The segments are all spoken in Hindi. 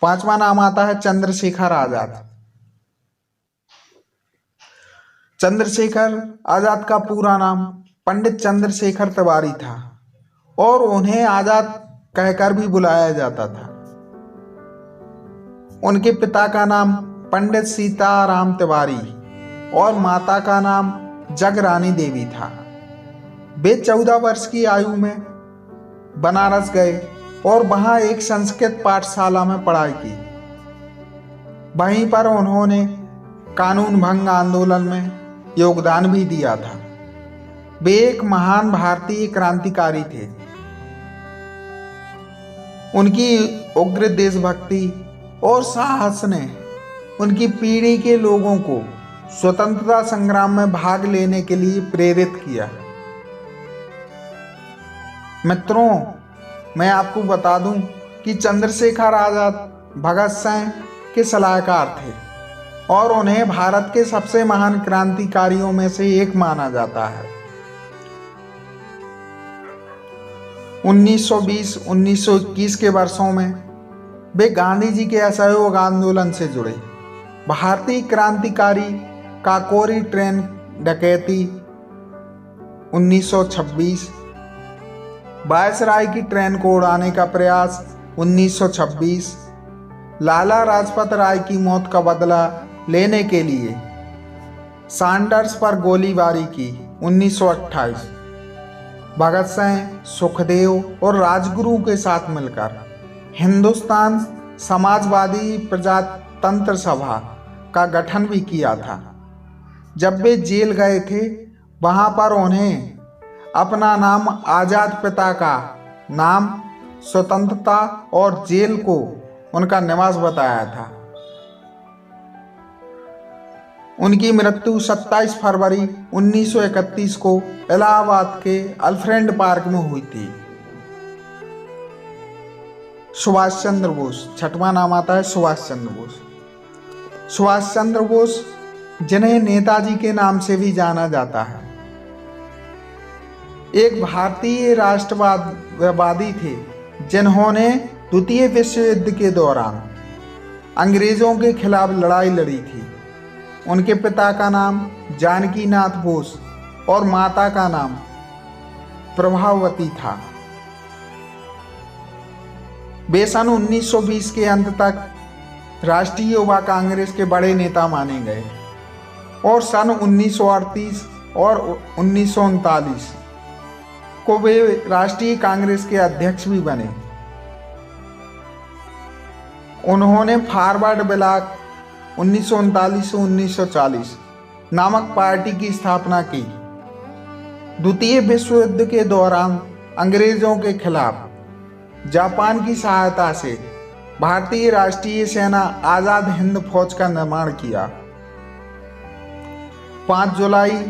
पांचवा नाम आता है चंद्रशेखर आजाद। चंद्रशेखर आजाद का पूरा नाम पंडित चंद्रशेखर तिवारी था और उन्हें आजाद कहकर भी बुलाया जाता था। उनके पिता का नाम पंडित सीताराम तिवारी और माता का नाम जगरानी देवी था। वे 14 वर्ष की आयु में बनारस गए और वहां एक संस्कृत पाठशाला में पढ़ाई की। वहीं पर उन्होंने कानून भंग आंदोलन में योगदान भी दिया था। वे एक महान भारतीय क्रांतिकारी थे। उनकी उग्र देशभक्ति और साहस ने उनकी पीढ़ी के लोगों को स्वतंत्रता संग्राम में भाग लेने के लिए प्रेरित किया। मित्रों, मैं आपको बता दूं कि चंद्रशेखर आजाद भगत सिंह के सलाहकार थे और उन्हें भारत के सबसे महान क्रांतिकारियों में से एक माना जाता है। 1920-1921 के वर्षों में वे गांधी जी के असहयोग आंदोलन से जुड़े। भारतीय क्रांतिकारी काकोरी ट्रेन डकैती 1926, वायसराय की ट्रेन को उड़ाने का प्रयास 1926, लाला लाजपत राय की मौत का बदला लेने के लिए सैंडर्स पर गोलीबारी की 1928, भगत सिंह, सुखदेव और राजगुरु के साथ मिलकर हिंदुस्तान समाजवादी प्रजातंत्र सभा का गठन भी किया था। जब वे जेल गए थे वहां पर उन्हें अपना नाम आजाद, पिता का नाम स्वतंत्रता और जेल को उनका निवास बताया था। उनकी मृत्यु 27 फरवरी 1931 को इलाहाबाद के अल्फ्रेड पार्क में हुई थी। सुभाष चंद्र बोस, छठवां नाम आता है सुभाष चंद्र बोस। सुभाष चंद्र बोस, जिन्हें नेताजी के नाम से भी जाना जाता है, एक भारतीय राष्ट्रवादी थे जिन्होंने द्वितीय विश्व युद्ध के दौरान अंग्रेजों के खिलाफ लड़ाई लड़ी थी। उनके पिता का नाम जानकीनाथ बोस और माता का नाम प्रभावती था। वे सन 1920 के अंत तक राष्ट्रीय युवा कांग्रेस के बड़े नेता माने गए और सन 1938 और 1939 को वे राष्ट्रीय कांग्रेस के अध्यक्ष भी बने। उन्होंने फॉरवर्ड ब्लॉक 1939 से 1940 नामक पार्टी की स्थापना की। द्वितीय विश्व युद्ध के दौरान अंग्रेजों के खिलाफ जापान की सहायता से भारतीय राष्ट्रीय सेना आजाद हिंद फौज का निर्माण किया। 5 जुलाई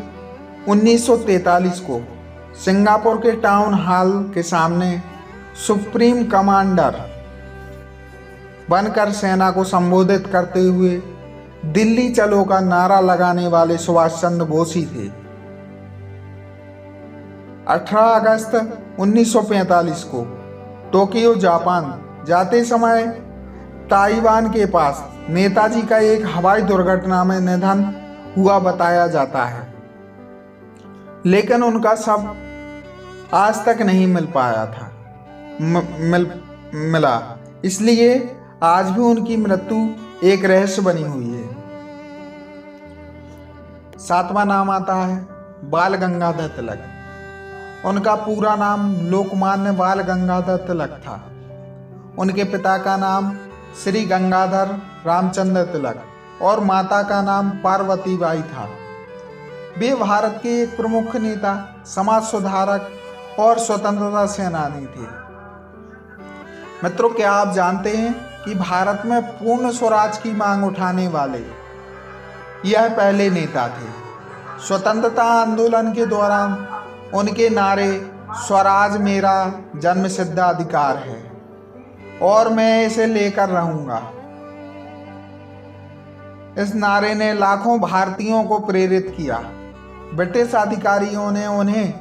1943 को सिंगापुर के टाउन हॉल के सामने सुप्रीम कमांडर बनकर सेना को संबोधित करते हुए दिल्ली चलो का नारा लगाने वाले सुभाष चंद्र बोस ही थे। 18 अगस्त 1945 को टोक्यो जापान जाते समय ताइवान के पास नेताजी का एक हवाई दुर्घटना में निधन हुआ बताया जाता है, लेकिन उनका शव आज तक नहीं मिल पाया था मिला, इसलिए आज भी उनकी मृत्यु एक रहस्य बनी हुई है। 7वां नाम आता है बाल गंगाधर तिलक। उनका पूरा नाम लोकमान्य बाल गंगाधर तिलक था। उनके पिता का नाम श्री गंगाधर रामचंद्र तिलक और माता का नाम पार्वती बाई था। वे भारत के एक प्रमुख नेता, समाज सुधारक और स्वतंत्रता सेनानी थे। मित्रों, क्या आप जानते हैं कि भारत में पूर्ण स्वराज की मांग उठाने वाले यह पहले नेता थे। स्वतंत्रता आंदोलन के दौरान उनके नारे स्वराज मेरा जन्मसिद्ध अधिकार है और मैं इसे लेकर रहूंगा, इस नारे ने लाखों भारतीयों को प्रेरित किया। ब्रिटिश अधिकारियों ने उन्हें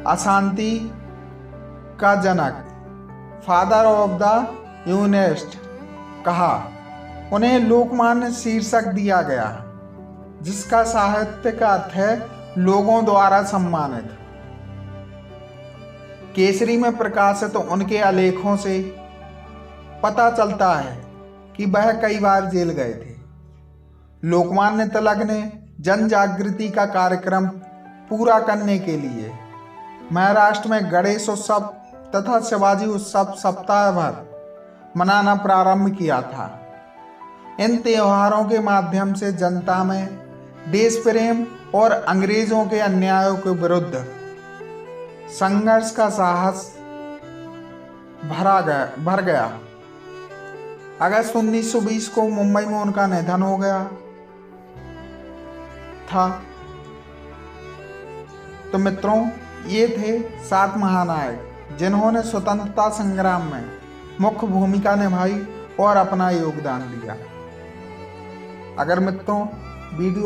अशांति का जनक, फादर ऑफ द यूनिस्ट कहा। उन्हें लोकमान्य शीर्षक दिया गया, जिसका साहित्यिक अर्थ है लोगों द्वारा सम्मानित। केसरी में प्रकाशित उनके आलेखों से पता चलता है कि वह कई बार जेल गए थे। लोकमान्य तिलक ने जन जागृति का कार्यक्रम पूरा करने के लिए महाराष्ट्र में गणेश उत्सव तथा शिवाजी उत्सव सप्ताह भर मनाना प्रारंभ किया था। इन त्योहारों के माध्यम से जनता में देश प्रेम और अंग्रेजों के अन्यायों के विरुद्ध संघर्ष का साहस भर गया। अगस्त 1920 को मुंबई में उनका निधन हो गया था। तो मित्रों, ये थे 7 महानायक जिन्होंने स्वतंत्रता संग्राम में मुख्य भूमिका निभाई और अपना योगदान दिया। अगर मित्रों वीडियो